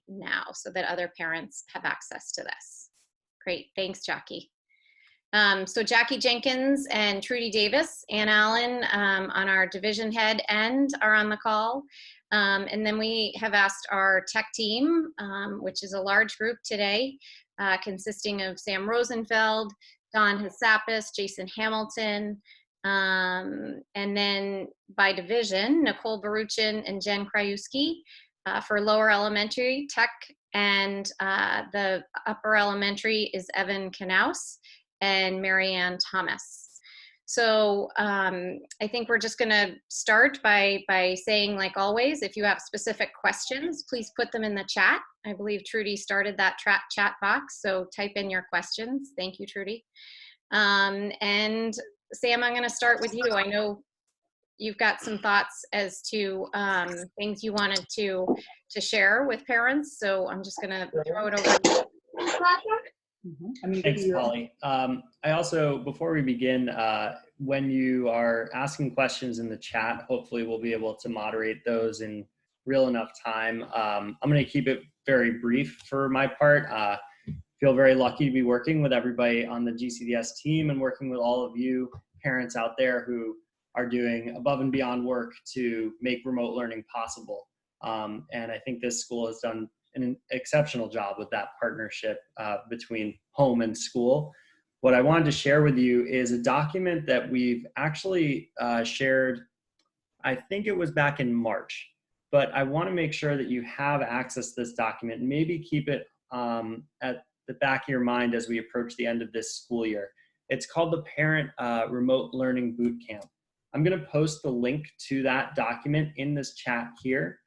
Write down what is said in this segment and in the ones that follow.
now so that other parents have access to this. Great, thanks, Jackie. So Jackie Jenkins and Trudy Davis, Ann Allen on our division head end are on the call. And then we have asked our tech team, which is a large group today, consisting of Sam Rosenfeld, Don Hassapis, Jason Hamilton, and then by division, Nicole Baruchin and Jen Krajewski for lower elementary tech, and the upper elementary is Evan Knaus and Marianne Thomas. So I think we're just going to start by saying, like always, if you have specific questions, please put them in the chat. I believe Trudy started that chat box, so type in your questions. Thank you, Trudy. And Sam, I'm going to start with you. I know you've got some thoughts as to things you wanted to share with parents, so I'm just going to throw it over to you. Thanks, Polly. I also, before we begin, when you are asking questions in the chat, hopefully we'll be able to moderate those in real enough time. I'm going to keep it very brief for my part. Feel very lucky to be working with everybody on the GCDS team and working with all of you parents out there who are doing above and beyond work to make remote learning possible. And I think this school has done an exceptional job with that partnership between home and school. What I wanted to share with you is a document that we've actually shared, I think it was back in March, but I want to make sure that you have access to this document and maybe keep it at the back of your mind as we approach the end of this school year. It's called the Parent Remote Learning Bootcamp. I'm going to post the link to that document in this chat here,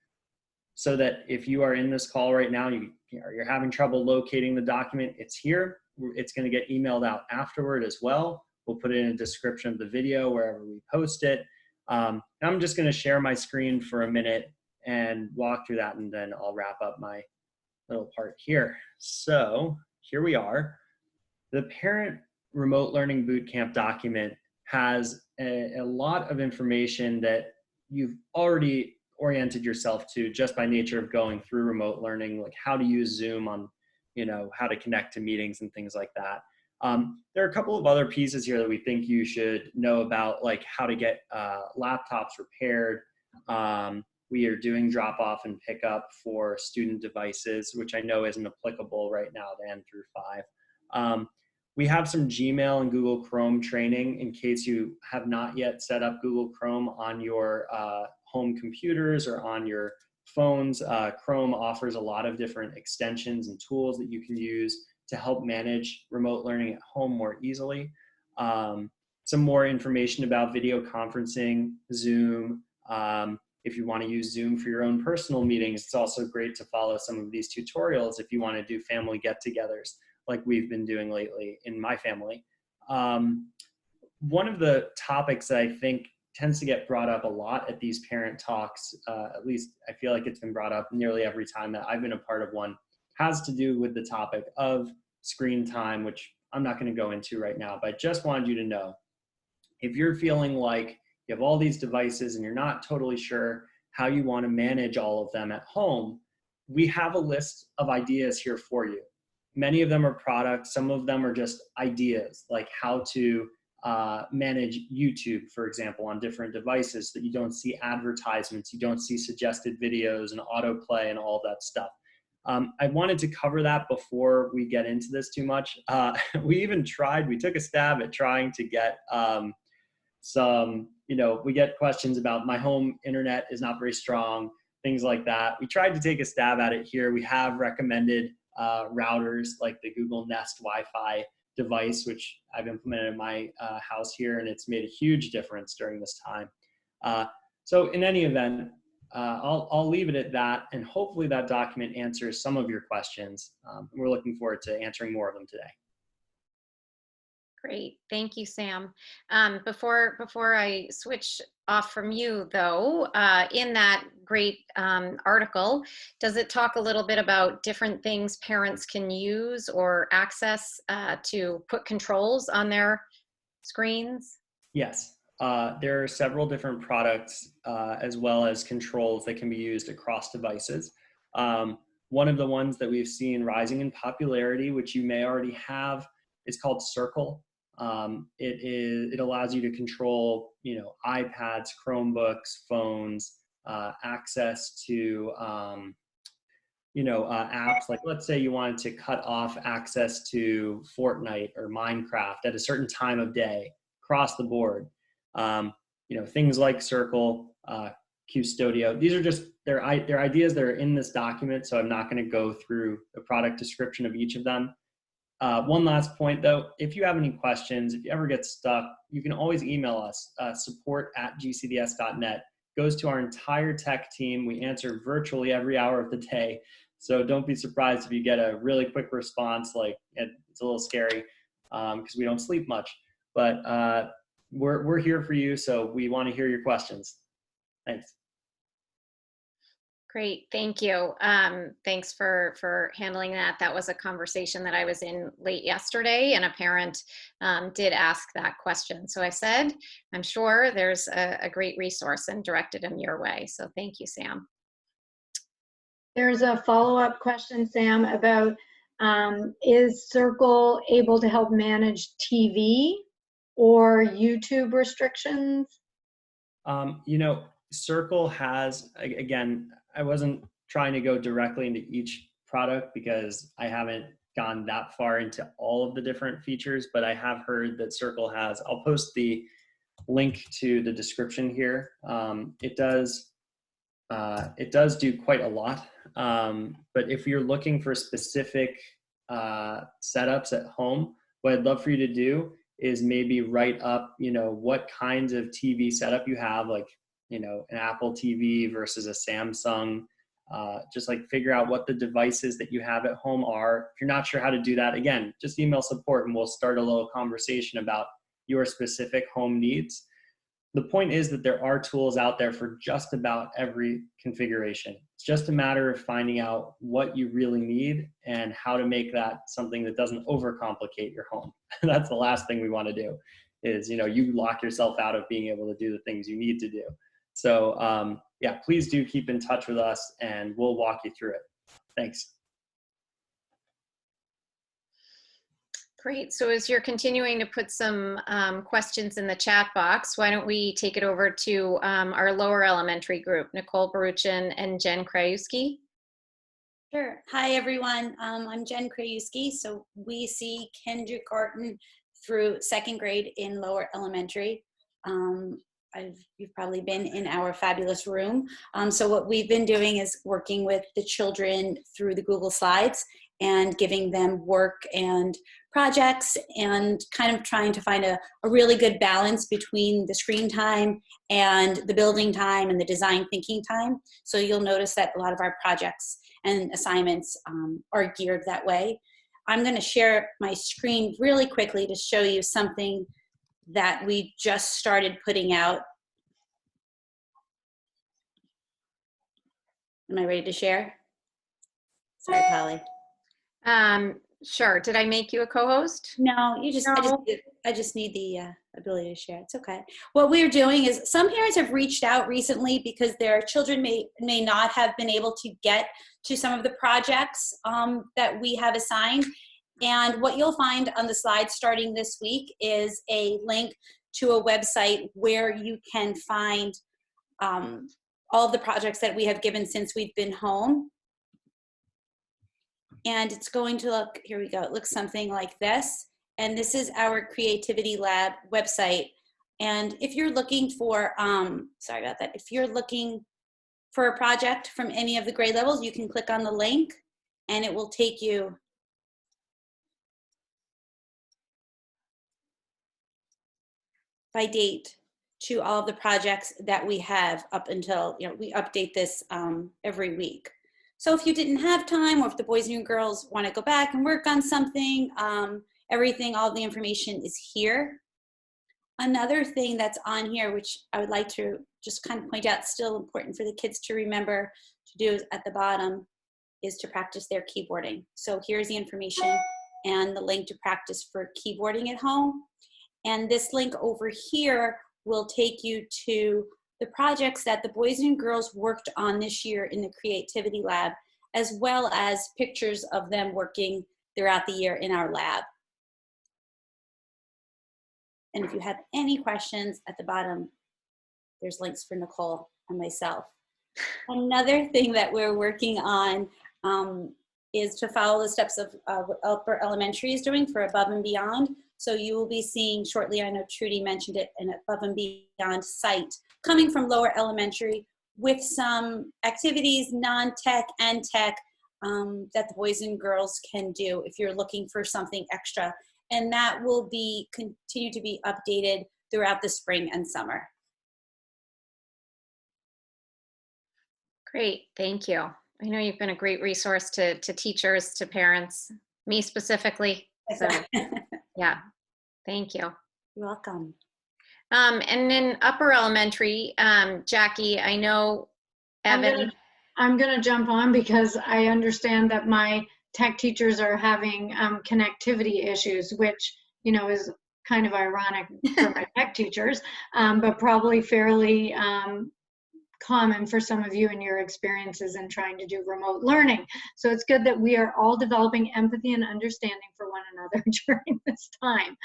so that if you are in this call right now, you're having trouble locating the document, it's here. It's going to get emailed out afterward as well. We'll put it in a description of the video wherever we post it. I'm just going to share my screen for a minute and walk through that, and then I'll wrap up my little part here. So here we are. The Parent Remote Learning Bootcamp document has a lot of information that you've already oriented yourself to just by nature of going through remote learning, like how to use Zoom on, how to connect to meetings and things like that. There are a couple of other pieces here that we think you should know about, like how to get laptops repaired. We are doing drop off and pick up for student devices, which I know isn't applicable right now to N-5. We have some Gmail and Google Chrome training in case you have not yet set up Google Chrome on your home computers or on your phones. Chrome offers a lot of different extensions and tools that you can use to help manage remote learning at home more easily. Some more information about video conferencing, Zoom. If you want to use Zoom for your own personal meetings, it's also great to follow some of these tutorials if you want to do family get-togethers like we've been doing lately in my family. One of the topics that I think tends to get brought up a lot at these parent talks, at least I feel like it's been brought up nearly every time that I've been a part of one, has to do with the topic of screen time, which I'm not going to go into right now, but I just wanted you to know, if you're feeling like you have all these devices and you're not totally sure how you want to manage all of them at home, we have a list of ideas here for you. Many of them are products, some of them are just ideas, like how to manage YouTube, for example, on different devices so that you don't see advertisements, you don't see suggested videos and autoplay and all that stuff. I wanted to cover that before we get into this too much. We took a stab at trying to get we get questions about my home internet is not very strong, things like that. We tried to take a stab at it here. We have recommended routers like the Google Nest Wi-Fi device, which I've implemented in my house here, and it's made a huge difference during this time. So in any event, I'll leave it at that, and hopefully that document answers some of your questions. We're looking forward to answering more of them today. Great, thank you, Sam. Before I switch off from you, though, in that great article, does it talk a little bit about different things parents can use or access to put controls on their screens? Yes, there are several different products as well as controls that can be used across devices. One of the ones that we've seen rising in popularity, which you may already have, is called Circle. It allows you to control, you know, iPads, Chromebooks, phones, access to apps. Like, let's say you wanted to cut off access to Fortnite or Minecraft at a certain time of day across the board. Things like Circle, Custodio. These are just they're ideas that are in this document, so I'm not going to go through the product description of each of them. One last point, though, if you have any questions, if you ever get stuck, you can always email us, support@gcds.net. Goes to our entire tech team. We answer virtually every hour of the day. So don't be surprised if you get a really quick response. Like, it's a little scary because we don't sleep much. But we're here for you, so we want to hear your questions. Thanks. Great, thank you. Thanks for handling that. That was a conversation that I was in late yesterday, and a parent did ask that question. So I said, I'm sure there's a great resource, and directed them your way. So thank you, Sam. There's a follow-up question, Sam, about is Circle able to help manage TV or YouTube restrictions? Circle has, again, I wasn't trying to go directly into each product because I haven't gone that far into all of the different features, but I have heard that Circle has, I'll post the link to the description here. It does do quite a lot. But if you're looking for specific setups at home, what I'd love for you to do is maybe write up, what kinds of TV setup you have, like, an Apple TV versus a Samsung. Just like figure out what the devices that you have at home are. If you're not sure how to do that, again, just email support and we'll start a little conversation about your specific home needs. The point is that there are tools out there for just about every configuration. It's just a matter of finding out what you really need and how to make that something that doesn't overcomplicate your home. That's the last thing we want to do is, you lock yourself out of being able to do the things you need to do. So please do keep in touch with us and we'll walk you through it. Thanks. Great. So as you're continuing to put some questions in the chat box, why don't we take it over to our lower elementary group, Nicole Baruchin and Jen Krajewski. Sure. Hi, everyone. I'm Jen Krajewski. So we see kindergarten through second grade in lower elementary. You've probably been in our fabulous room. So what we've been doing is working with the children through the Google Slides and giving them work and projects and kind of trying to find a really good balance between the screen time and the building time and the design thinking time. So you'll notice that a lot of our projects and assignments are geared that way. I'm going to share my screen really quickly to show you something that we just started putting out. Am I ready to share? Sorry, Polly. Sure. Did I make you a co-host? No, I just need the ability to share. It's okay. What we're doing is some parents have reached out recently because their children may not have been able to get to some of the projects that we have assigned. And what you'll find on the slide starting this week is a link to a website where you can find all of the projects that we have given since we've been home. And it's going to look, here we go, it looks something like this. And this is our Creativity Lab website. And if you're looking for, sorry about that, if you're looking for a project from any of the grade levels, you can click on the link and it will take you by date to all of the projects that we have up until, we update this every week. So if you didn't have time, or if the boys and girls want to go back and work on something, all the information is here. Another thing that's on here, which I would like to just kind of point out, still important for the kids to remember to do at the bottom, is to practice their keyboarding. So here's the information and the link to practice for keyboarding at home. And this link over here will take you to the projects that the boys and girls worked on this year in the Creativity Lab. as well as pictures of them working throughout the year in our lab. And if you have any questions, at the bottom, there's links for Nicole and myself. Another thing that we're working on is to follow the steps of what Upper Elementary is doing for Above and Beyond. So you will be seeing shortly, I know Trudy mentioned it, an Above and Beyond site coming from Lower Elementary with some activities, non-tech and tech, that the boys and girls can do if you're looking for something extra. And that will be continue to be updated throughout the spring and summer. Great, thank you. I know you've been a great resource to teachers, to parents, me specifically. So yeah, thank you. You're welcome. And in Upper Elementary, Jackie, I know Evan. I'm gonna jump on because I understand that my tech teachers are having connectivity issues, which, you know, is kind of ironic for my tech teachers, but probably fairly common for some of you in your experiences in trying to do remote learning. So it's good that we are all developing empathy and understanding for one another during this time.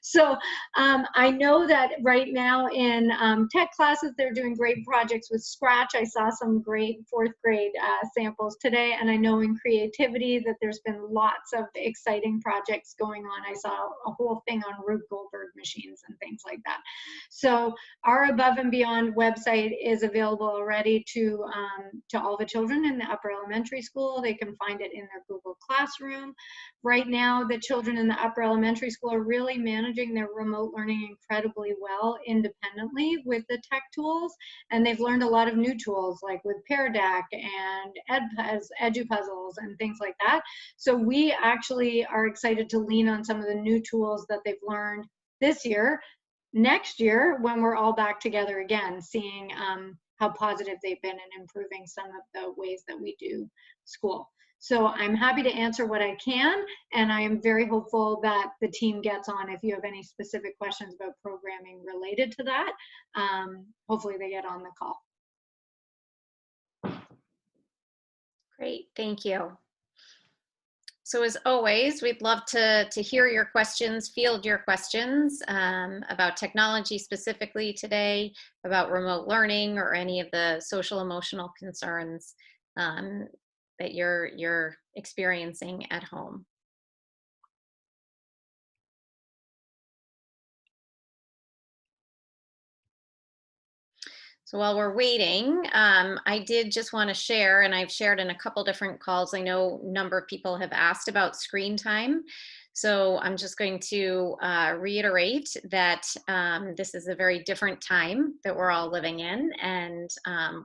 So I know that right now in tech classes, they're doing great projects with Scratch. I saw some great 4th grade samples today, and I know in creativity that there's been lots of exciting projects going on. I saw a whole thing on Rube Goldberg machines and things like that. So our Above and Beyond website is available already to all the children in the Upper Elementary School. They can find it in their Google Classroom. Right now, the children in the Upper Elementary School are really managing their remote learning incredibly well independently with the tech tools, and they've learned a lot of new tools like with Pear Deck and EduPuzzles and things like that. So we actually are excited to lean on some of the new tools that they've learned this year. Next year, when we're all back together again, seeing how positive they've been in improving some of the ways that we do school. So I'm happy to answer what I can, and I am very hopeful that the team gets on if you have any specific questions about programming related to that. Hopefully they get on the call. Great, thank you. So as always, we'd love to hear your questions, field your questions about technology specifically today, about remote learning, or any of the social emotional concerns that you're experiencing at home. So while we're waiting, I did just want to share, and I've shared in a couple different calls, I know a number of people have asked about screen time. So I'm just going to reiterate that this is a very different time that we're all living in, and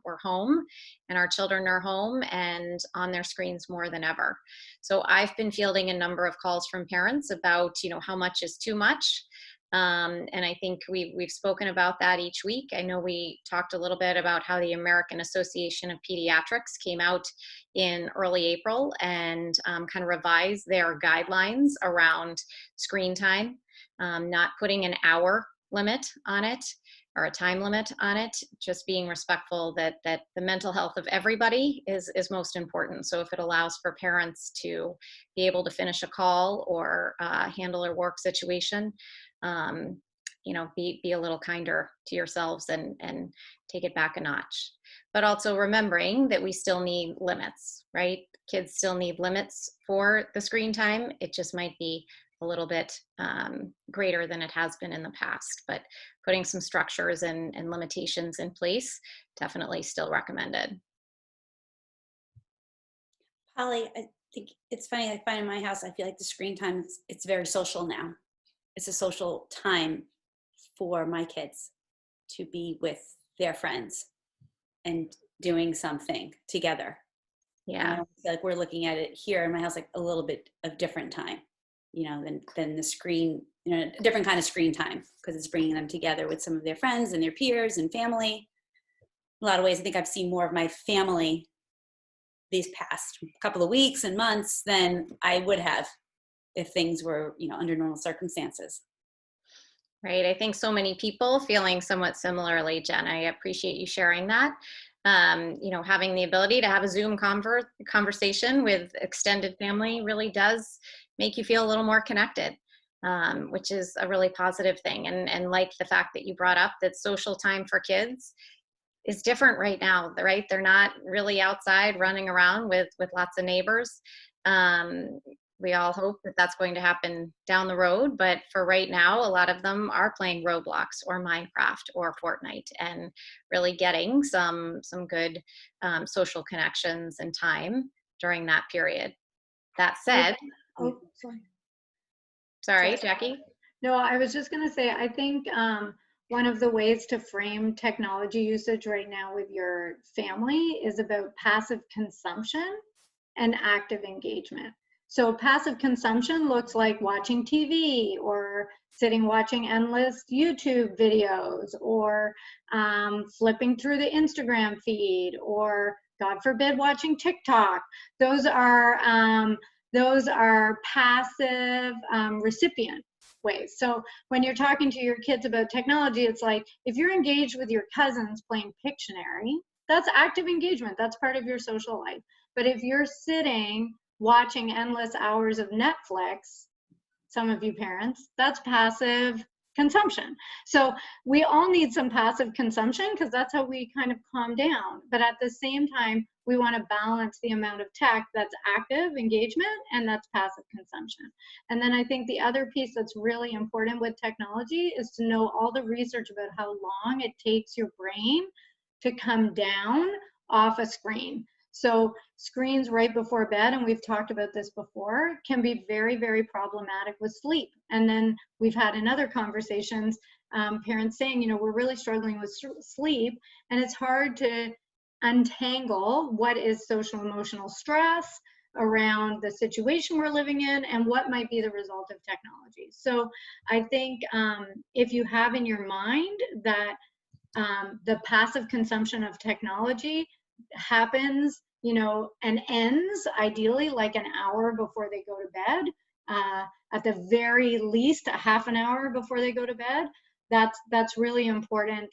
we're home, and our children are home and on their screens more than ever. So I've been fielding a number of calls from parents about, you know, how much is too much. And I think we've spoken about that each week. I know we talked a little bit about how the American Association of Pediatrics came out in early April and kind of revised their guidelines around screen time, not putting an hour limit on it or a time limit on it, just being respectful that the mental health of everybody is most important. So if it allows for parents to be able to finish a call or handle a work situation, you know, be a little kinder to yourselves and take it back a notch. But also remembering that we still need limits, right? Kids still need limits for the screen time. It just might be a little bit greater than it has been in the past, but putting some structures and limitations in place, definitely still recommended. Polly, I think it's funny, I find in my house, I feel like the screen time, it's very social now. It's a social time for my kids to be with their friends and doing something together. Yeah. Like we're looking at it here in my house, like a little bit of different time, you know, than the screen, you know, a different kind of screen time, because it's bringing them together with some of their friends and their peers and family. In a lot of ways, I think I've seen more of my family these past couple of weeks and months than I would have if things were, you know, under normal circumstances. Right. I think so many people feeling somewhat similarly, Jen. I appreciate you sharing that. You know, having the ability to have a Zoom conversation with extended family really does make you feel a little more connected, which is a really positive thing. And like the fact that you brought up that social time for kids is different right now, right? They're not really outside running around with lots of neighbors. We all hope that that's going to happen down the road, but for right now, a lot of them are playing Roblox or Minecraft or Fortnite and really getting some good social connections and time during that period. That said, Oh, sorry. sorry, Jackie. No, I was just going to say, I think one of the ways to frame technology usage right now with your family is about passive consumption and active engagement. So passive consumption looks like watching TV or sitting watching endless YouTube videos or flipping through the Instagram feed or, God forbid, watching TikTok. Those are passive recipient ways. So when you're talking to your kids about technology, it's like if you're engaged with your cousins playing Pictionary, that's active engagement. That's part of your social life. But if you're sitting watching endless hours of Netflix, some of you parents, that's passive consumption. So we all need some passive consumption because that's how we kind of calm down. But at the same time, we want to balance the amount of tech that's active engagement and that's passive consumption. And then I think the other piece that's really important with technology is to know all the research about how long it takes your brain to come down off a screen. So screens right before bed, and we've talked about this before, can be very, very problematic with sleep. And then we've had in other conversations, parents saying, you know, we're really struggling with sleep, and it's hard to untangle what is social emotional stress around the situation we're living in and what might be the result of technology. So I think if you have in your mind that the passive consumption of technology happens, you know, and ends ideally like an hour before they go to bed, at the very least a half an hour before they go to bed. That's really important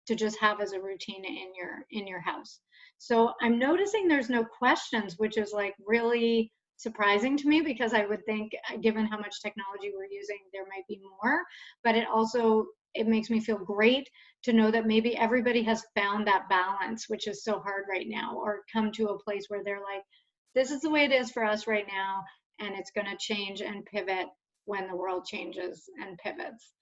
to just have as a routine in your house. So I'm noticing there's no questions, which is like really surprising to me because I would think given how much technology we're using, there might be more, but it makes me feel great to know that maybe everybody has found that balance, which is so hard right now, or come to a place where they're like, this is the way it is for us right now, and it's going to change and pivot when the world changes and pivots.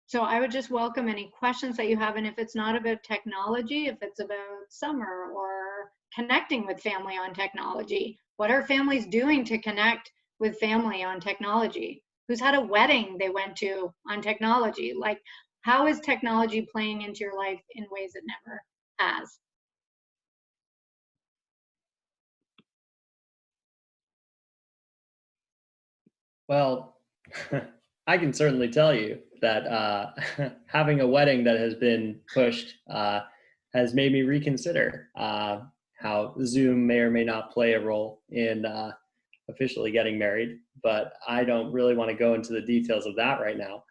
So I would just welcome any questions that you have, and if it's not about technology, if it's about summer or connecting with family on technology, what are families doing to connect with family on technology? Who's had a wedding they went to on technology? Like, how is technology playing into your life in ways it never has? Well, I can certainly tell you that having a wedding that has been pushed has made me reconsider how Zoom may or may not play a role in officially getting married, but I don't really want to go into the details of that right now.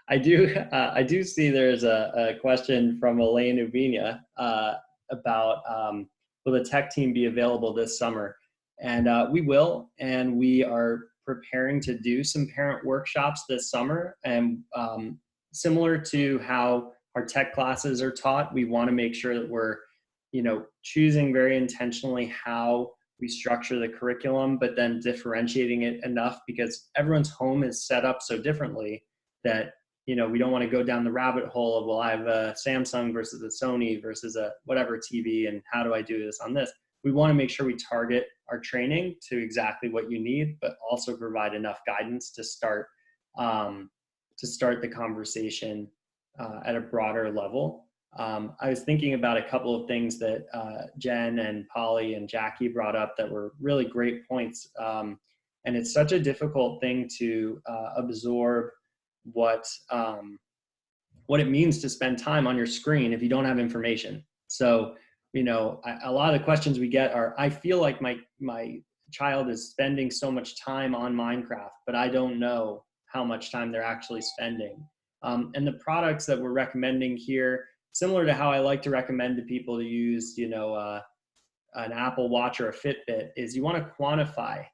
I do see there's a question from Elaine Ubinia about will the tech team be available this summer? And we will, and we are preparing to do some parent workshops this summer. And similar to how our tech classes are taught, we want to make sure that we're, you know, choosing very intentionally how we structure the curriculum, but then differentiating it enough because everyone's home is set up so differently that, you know, we don't want to go down the rabbit hole of, well, I have a Samsung versus a Sony versus a whatever TV, and how do I do this on this? We want to make sure we target our training to exactly what you need, but also provide enough guidance to start the conversation at a broader level. I was thinking about a couple of things that Jen and Polly and Jackie brought up that were really great points. And it's such a difficult thing to absorb what it means to spend time on your screen if you don't have information. So, you know, a lot of the questions we get are, I feel like my child is spending so much time on Minecraft, but I don't know how much time they're actually spending. And the products that we're recommending here similar to how I like to recommend to people to use, an Apple Watch or a Fitbit, is you want to quantify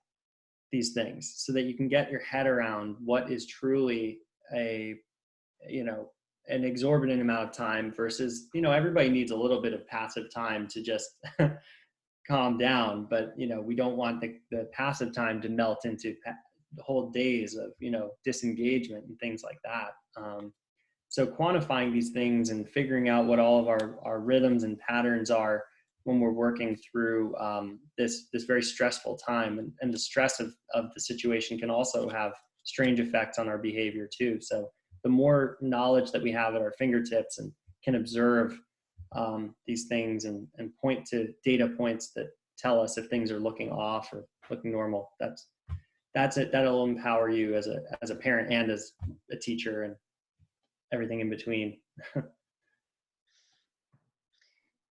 these things so that you can get your head around what is truly an exorbitant amount of time versus, everybody needs a little bit of passive time to just calm down, but we don't want the passive time to melt into whole days of disengagement and things like that. So quantifying these things and figuring out what all of our rhythms and patterns are when we're working through this very stressful time, and the stress of the situation can also have strange effects on our behavior too. So the more knowledge that we have at our fingertips and can observe these things and point to data points that tell us if things are looking off or looking normal, that's it. That'll empower you as a parent and as a teacher and everything in between.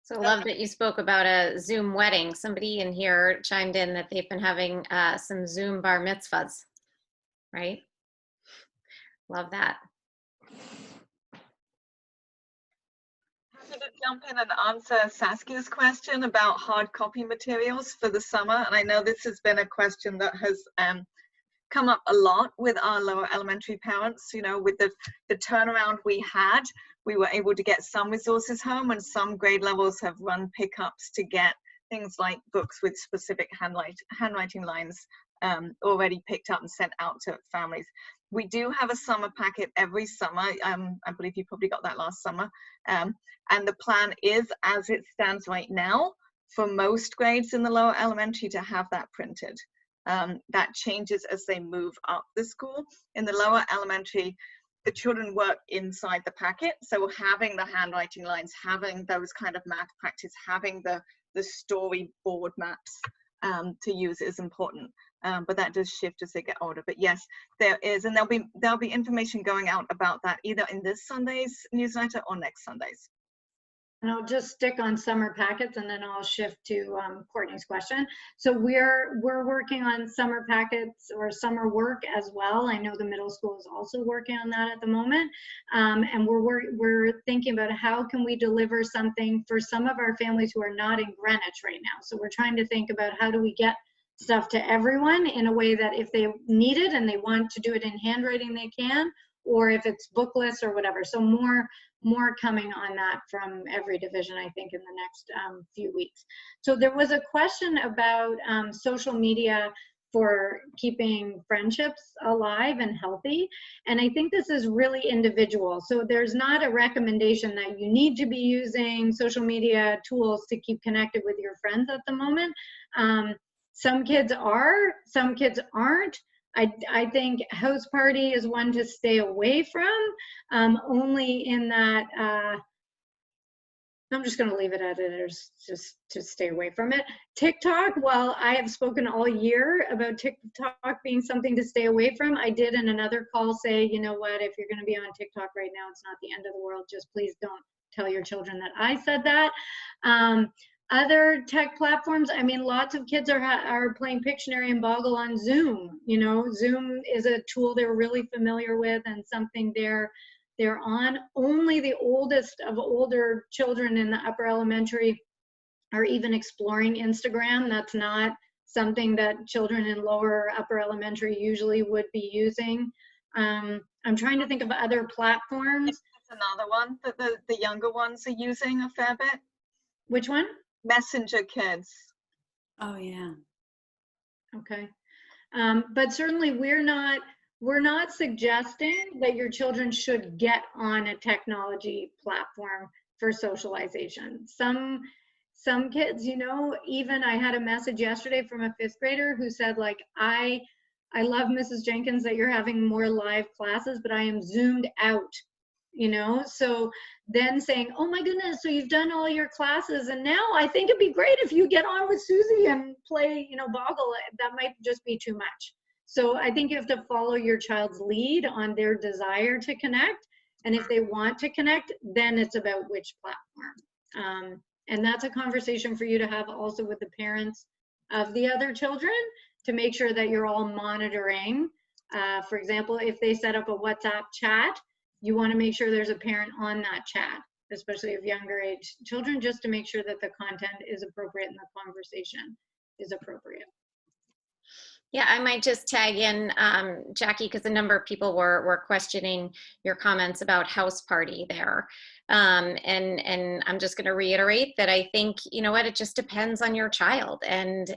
So I love that you spoke about a Zoom wedding. Somebody in here chimed in that they've been having some Zoom bar mitzvahs, right? Love that. Happy to jump in and answer Saskia's question about hard copy materials for the summer. And I know this has been a question that has come up a lot with our lower elementary parents. With the turnaround we had, we were able to get some resources home, and some grade levels have run pickups to get things like books with specific handwriting lines already picked up and sent out to families. We do have a summer packet every summer. I believe you probably got that last summer. And the plan is, as it stands right now, for most grades in the lower elementary to have that printed. That changes as they move up the school. In the lower elementary, the children work inside the packet. So having the handwriting lines, having those kind of math practice, having the storyboard maps to use is important. But that does shift as they get older. But yes, there is, and there'll be information going out about that either in this Sunday's newsletter or next Sunday's. And I'll just stick on summer packets, and then I'll shift to Courtney's question. So we're working on summer packets or summer work as well. I know the middle school is also working on that at the moment, and we're thinking about how can we deliver something for some of our families who are not in Greenwich right now. So we're trying to think about how do we get stuff to everyone in a way that if they need it and they want to do it in handwriting, they can, or if it's booklets or whatever. So more coming on that from every division, I think, in the next few weeks. So there was a question about social media for keeping friendships alive and healthy. And I think this is really individual. So there's not a recommendation that you need to be using social media tools to keep connected with your friends at the moment. Some kids are, some kids aren't. I think house party is one to stay away from, only in that, I'm just going to leave it at it, is just to stay away from it. TikTok, while I have spoken all year about TikTok being something to stay away from, I did in another call say, you know what, if you're going to be on TikTok right now, it's not the end of the world. Just please don't tell your children that I said that. Other tech platforms, I mean, lots of kids are playing Pictionary and Boggle on Zoom. Zoom is a tool they're really familiar with and something they're on. Only the oldest of older children in the upper elementary are even exploring Instagram. That's not something that children in lower upper elementary usually would be using. I'm trying to think of other platforms. That's another one that the younger ones are using a fair bit. Which one? Messenger kids. Oh yeah. Okay. But certainly we're not suggesting that your children should get on a technology platform for socialization. Some kids, even I had a message yesterday from a 5th grader who said, like, I love Mrs. Jenkins that you're having more live classes, but I am Zoomed out. So then saying, oh my goodness, so you've done all your classes and now I think it'd be great if you get on with Susie and play, Boggle. That might just be too much. So I think you have to follow your child's lead on their desire to connect. And if they want to connect, then it's about which platform. And that's a conversation for you to have also with the parents of the other children to make sure that you're all monitoring. For example, if they set up a WhatsApp chat, you want to make sure there's a parent on that chat especially of younger age children, just to make sure that the content is appropriate and the conversation is appropriate. Yeah, I might just tag in, Jackie, because a number of people were questioning your comments about house party there. And I'm just going to reiterate that I think, you know what, it just depends on your child, and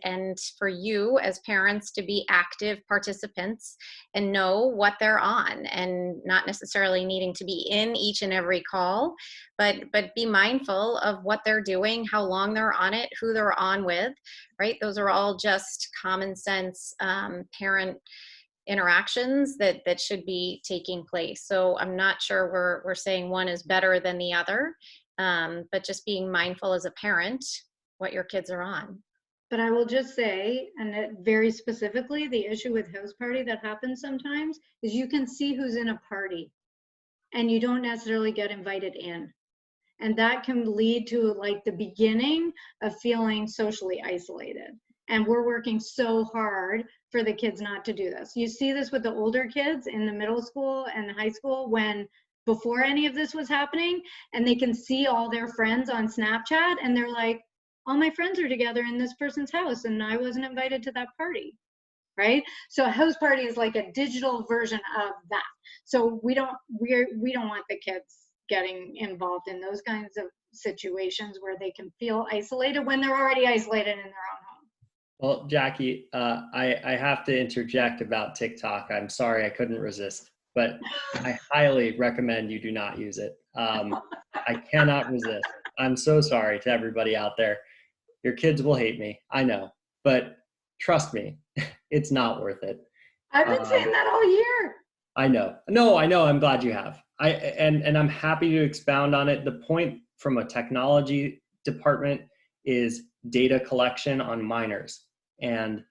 for you as parents to be active participants and know what they're on, and not necessarily needing to be in each and every call, but be mindful of what they're doing, how long they're on it, who they're on with, right? Those are all just common sense parent interactions that should be taking place. So I'm not sure we're saying one is better than the other, but just being mindful as a parent what your kids are on. But I will just say, and that very specifically, the issue with house party that happens sometimes is you can see who's in a party and you don't necessarily get invited in. And that can lead to like the beginning of feeling socially isolated. And we're working so hard for the kids not to do this. You see this with the older kids in the middle school and high school, when before any of this was happening, and they can see all their friends on Snapchat and they're like, all my friends are together in this person's house and I wasn't invited to that party, right? So a house party is like a digital version of that. So we don't want the kids getting involved in those kinds of situations where they can feel isolated when they're already isolated in their own home. Well, Jackie, I have to interject about TikTok. I'm sorry, I couldn't resist, but I highly recommend you do not use it. I cannot resist. I'm so sorry to everybody out there. Your kids will hate me, I know, but trust me, it's not worth it. I've been saying that all year. I know. No, I know. I'm glad you have. And I'm happy to expound on it. The point from a technology department is data collection on minors. And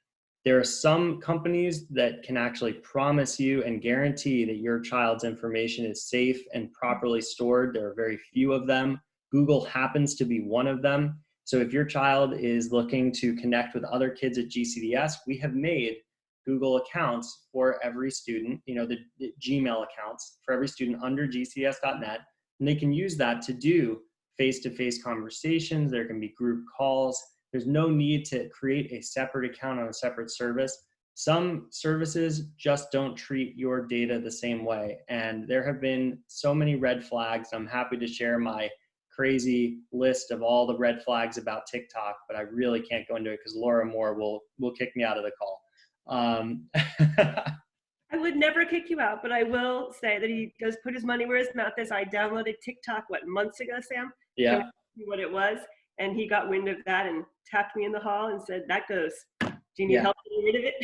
there are some companies that can actually promise you and guarantee that your child's information is safe and properly stored. There are very few of them. Google happens to be one of them. So if your child is looking to connect with other kids at GCDS, we have made Google accounts for every student, you know, the Gmail accounts for every student under gcds.net, and they can use that to do face-to-face conversations. There can be group calls. There's no need to create a separate account on a separate service. Some services just don't treat your data the same way, and there have been so many red flags. I'm happy to share my crazy list of all the red flags about TikTok, but I really can't go into it because Laura Moore will kick me out of the call. I would never kick you out, but I will say that he does put his money where his mouth is. I downloaded TikTok, months ago, Sam? Yeah. What it was, and he got wind of that and tapped me in the hall and said, that goes. Do you need help getting rid of it?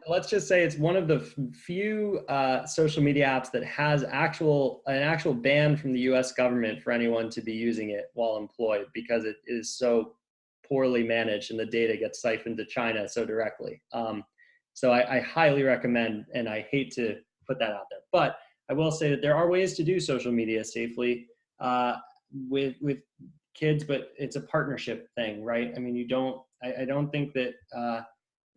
Let's just say it's one of the few social media apps that has an actual ban from the US government for anyone to be using it while employed, because it is so poorly managed and the data gets siphoned to China so directly. So I highly recommend, and I hate to put that out there, but I will say that there are ways to do social media safely with kids, but it's a partnership thing, right? I mean, I don't think that,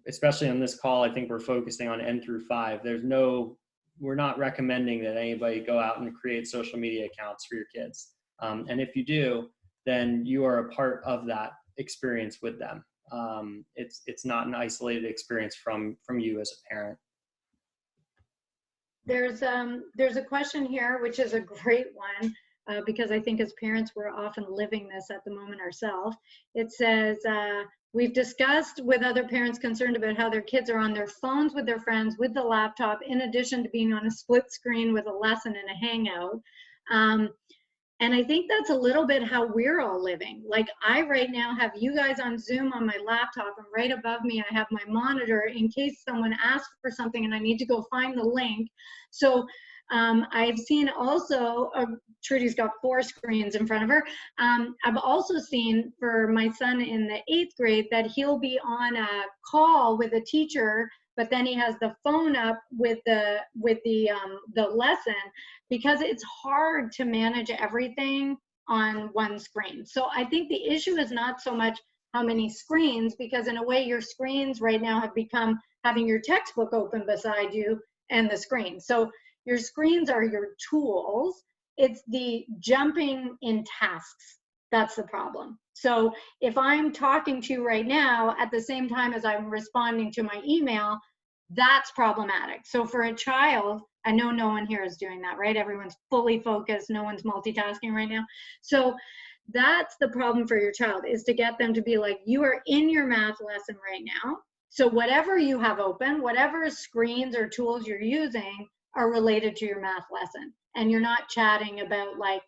especially on this call, I think we're focusing on N-5. We're not recommending that anybody go out and create social media accounts for your kids. And if you do, then you are a part of that experience with them. It's not an isolated experience from you as a parent. There's a question here, which is a great one, because I think as parents, we're often living this at the moment ourselves. It says, we've discussed with other parents concerned about how their kids are on their phones with their friends, with the laptop, in addition to being on a split screen with a lesson and a hangout. And I think that's a little bit how we're all living. Like, I right now have you guys on Zoom on my laptop, and right above me I have my monitor in case someone asks for something and I need to go find the link. So I've seen also, Trudy's got 4 screens in front of her. I've also seen for my son in the 8th grade that he'll be on a call with a teacher, but then he has the phone up with the lesson, because it's hard to manage everything on one screen. So I think the issue is not so much how many screens, because in a way your screens right now have become having your textbook open beside you and the screen. So your screens are your tools. it's the jumping in tasks. That's the problem. So if I'm talking to you right now at the same time as I'm responding to my email, that's problematic. So for a child, I know no one here is doing that, right? Everyone's fully focused. No one's multitasking right now. So that's the problem for your child, is to get them to be like, you are in your math lesson right now. So whatever you have open, whatever screens or tools you're using are related to your math lesson. And you're not chatting about like,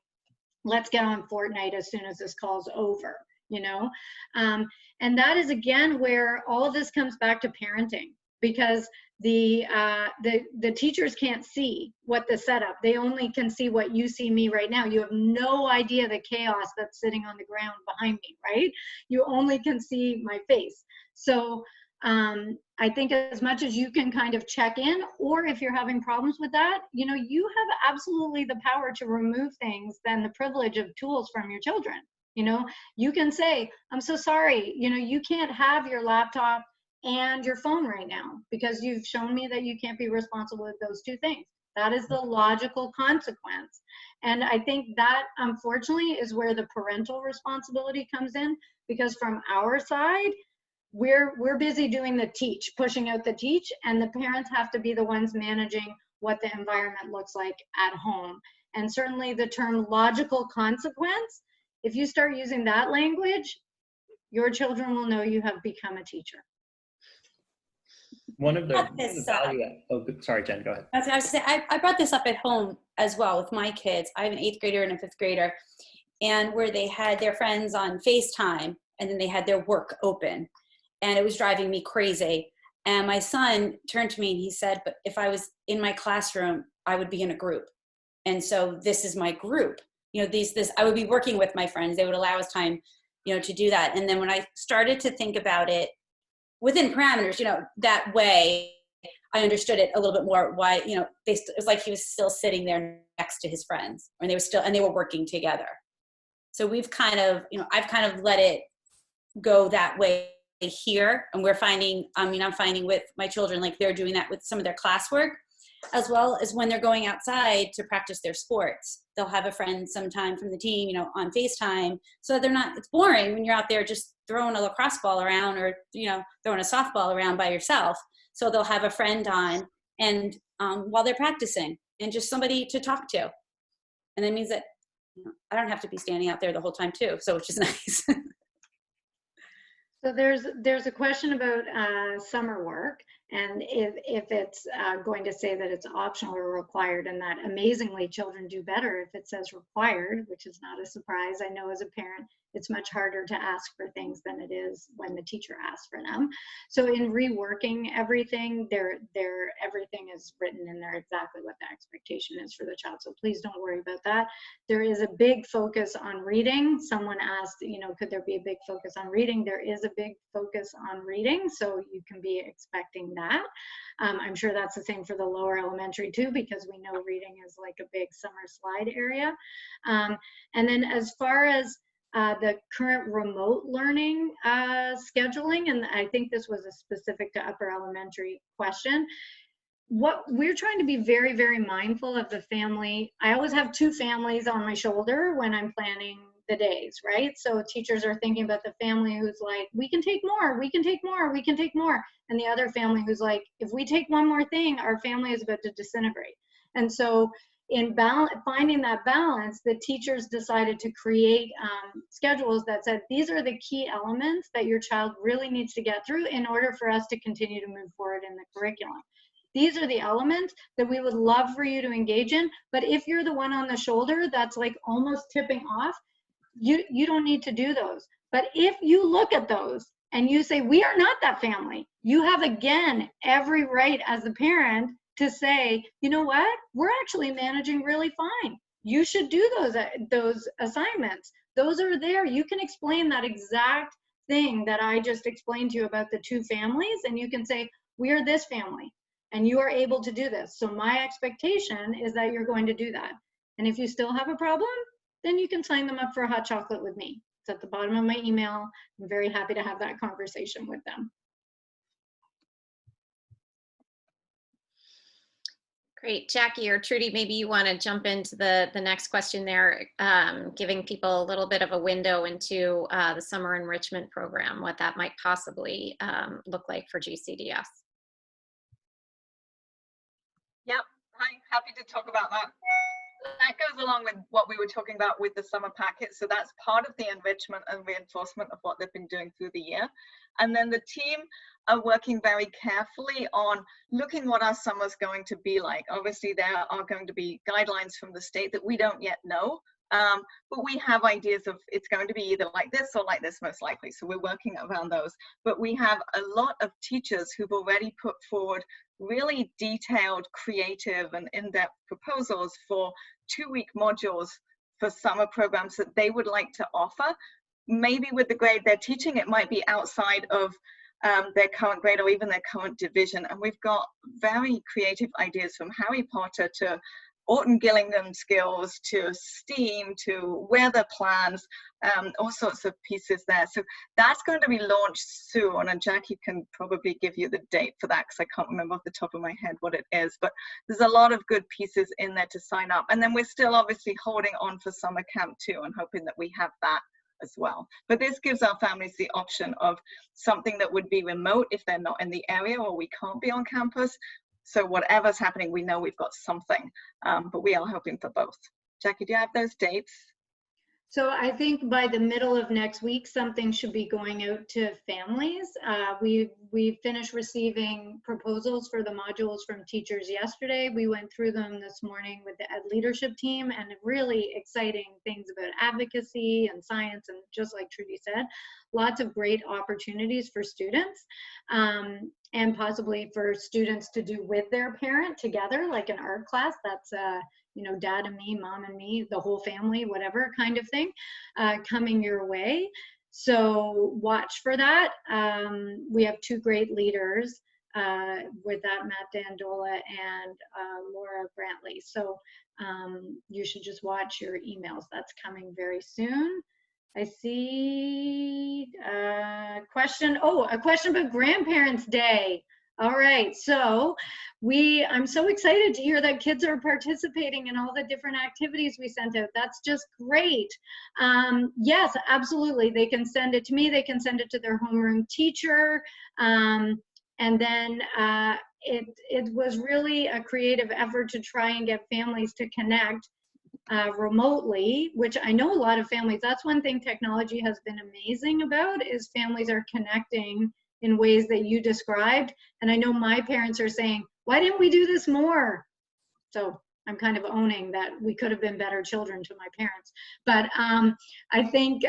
let's get on Fortnite as soon as this call's over, you know? And that is, again, where all of this comes back to parenting, because the teachers can't see what the setup, they only can see what you see me right now. You have no idea the chaos that's sitting on the ground behind me, right? You only can see my face. So I think as much as you can kind of check in, or if you're having problems with that, you know, you have absolutely the power to remove things than the privilege of tools from your children. You know, you can say, I'm so sorry, you know, you can't have your laptop and your phone right now because you've shown me that you can't be responsible with those two things. That is the logical consequence. And I think that, unfortunately, is where the parental responsibility comes in, because from our side, we're busy doing the teach, pushing out the teach, and the parents have to be the ones managing what the environment looks like at home. And certainly the term logical consequence, if you start using that language, your children will know you have become a teacher. One of the value, oh, sorry, Jen, go ahead. I was going to say, I brought this up at home as well with my kids. I have an 8th grader and a 5th grader, and where they had their friends on FaceTime, and then they had their work open. And it was driving me crazy. And my son turned to me and he said, but if I was in my classroom, I would be in a group. And so this is my group. You know, I would be working with my friends. They would allow us time, you know, to do that. And then when I started to think about it within parameters, you know, that way, I understood it a little bit more why, you know, it was like he was still sitting there next to his friends, and they were working together. So we've kind of, you know, I've kind of let it go that way here, and we're finding, I'm finding with my children, like they're doing that with some of their classwork, as well as when they're going outside to practice their sports. They'll have a friend sometime from the team, you know, on FaceTime, so they're not, it's boring when you're out there just throwing a lacrosse ball around, or, you know, throwing a softball around by yourself. So they'll have a friend on, and while they're practicing, and just somebody to talk to. And that means that, you know, I don't have to be standing out there the whole time too, so which is nice. So there's a question about summer work, and if it's going to say that it's optional or required, and that amazingly children do better if it says required, which is not a surprise. I know as a parent, it's much harder to ask for things than it is when the teacher asks for them. So in reworking everything, everything is written in there exactly what the expectation is for the child. So please don't worry about that. There is a big focus on reading. Someone asked, you know, could there be a big focus on reading? There is a big focus on reading, so you can be expecting that. I'm sure that's the same for the lower elementary too, because we know reading is like a big summer slide area. And then as far as the current remote learning scheduling, and I think this was a specific to upper elementary question, what we're trying to be very, very mindful of the family. I always have two families on my shoulder when I'm planning the days, right? So teachers are thinking about the family who's like, we can take more, we can take more, we can take more. And the other family who's like, if we take one more thing, our family is about to disintegrate. And so in finding that balance, the teachers decided to create schedules that said, these are the key elements that your child really needs to get through in order for us to continue to move forward in the curriculum. These are the elements that we would love for you to engage in, but if you're the one on the shoulder that's like almost tipping off, you don't need to do those. But if you look at those and you say, we are not that family, you have, again, every right as the parent to say, you know what, we're actually managing really fine. You should do those assignments. Those are there. You can explain that exact thing that I just explained to you about the two families, and you can say, we are this family, and you are able to do this. So my expectation is that you're going to do that. And if you still have a problem, then you can sign them up for a hot chocolate with me. It's at the bottom of my email. I'm very happy to have that conversation with them. Great. Jackie or Trudy, maybe you want to jump into the next question there, giving people a little bit of a window into the summer enrichment program, what that might possibly look like for GCDS. Yep, hi, happy to talk about that. That goes along with what we were talking about with the summer packet. So that's part of the enrichment and reinforcement of what they've been doing through the year. And then the team are working very carefully on looking what our summer's going to be like. Obviously, there are going to be guidelines from the state that we don't yet know. But we have ideas of it's going to be either like this or like this, most likely. So we're working around those. But we have a lot of teachers who've already put forward really detailed, creative, and in-depth proposals for 2-week modules for summer programs that they would like to offer. Maybe with the grade they're teaching, it might be outside of their current grade or even their current division. And we've got very creative ideas from Harry Potter to Orton Gillingham skills to STEAM to weather plans, all sorts of pieces there. So that's going to be launched soon, and Jackie can probably give you the date for that because I can't remember off the top of my head what it is, but there's a lot of good pieces in there to sign up. And then we're still obviously holding on for summer camp too and hoping that we have that as well. But this gives our families the option of something that would be remote if they're not in the area or we can't be on campus. So whatever's happening, we know we've got something, but we are hoping for both. Jackie, do you have those dates? So I think by the middle of next week, something should be going out to families. We finished receiving proposals for the modules from teachers yesterday. We went through them this morning with the Ed leadership team, and really exciting things about advocacy and science, and just like Trudy said, lots of great opportunities for students, and possibly for students to do with their parent together, like an art class. That's you know, dad and me, mom and me, the whole family, whatever kind of thing, coming your way. So watch for that. We have 2 great leaders with that, Matt Dandola and Laura Brantley. So you should just watch your emails. That's coming very soon. I see a question. Oh, a question about Grandparents' Day. All right, so I'm so excited to hear that kids are participating in all the different activities we sent out. That's just great. Yes, absolutely. They can send it to me. They can send it to their homeroom teacher. And then it was really a creative effort to try and get families to connect remotely, which I know a lot of families, that's one thing technology has been amazing about, is families are connecting in ways that you described. And I know my parents are saying, why didn't we do this more? So I'm kind of owning that we could have been better children to my parents. But I think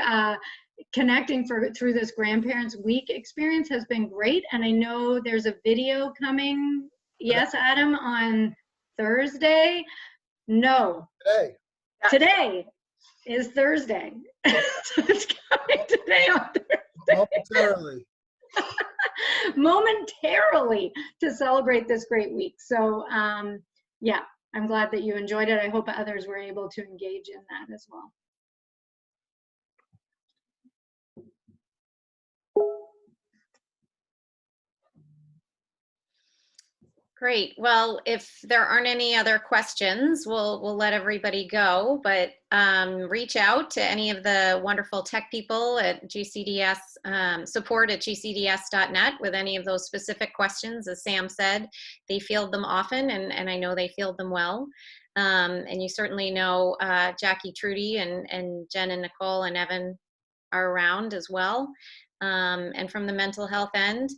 connecting through this Grandparents Week experience has been great. And I know there's a video coming, yes, Adam, on Thursday? No. Today is Thursday. So it's coming today on Thursday. Momentarily. Momentarily to celebrate this great week. So yeah, I'm glad that you enjoyed it. I hope others were able to engage in that as well. Great. Well, if there aren't any other questions, we'll let everybody go, but reach out to any of the wonderful tech people at GCDS, support at gcds.net with any of those specific questions. As Sam said, they field them often, and I know they field them well. And you certainly know Jackie, Trudy, and Jen and Nicole and Evan are around as well. And from the mental health end,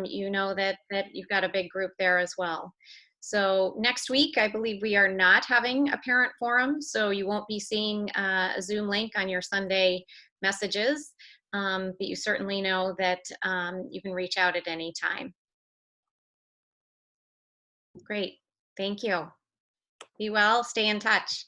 you know that you've got a big group there as well. So next week, I believe we are not having a parent forum, so you won't be seeing a Zoom link on your Sunday messages, but you certainly know that you can reach out at any time. Great, thank you. Be well, stay in touch.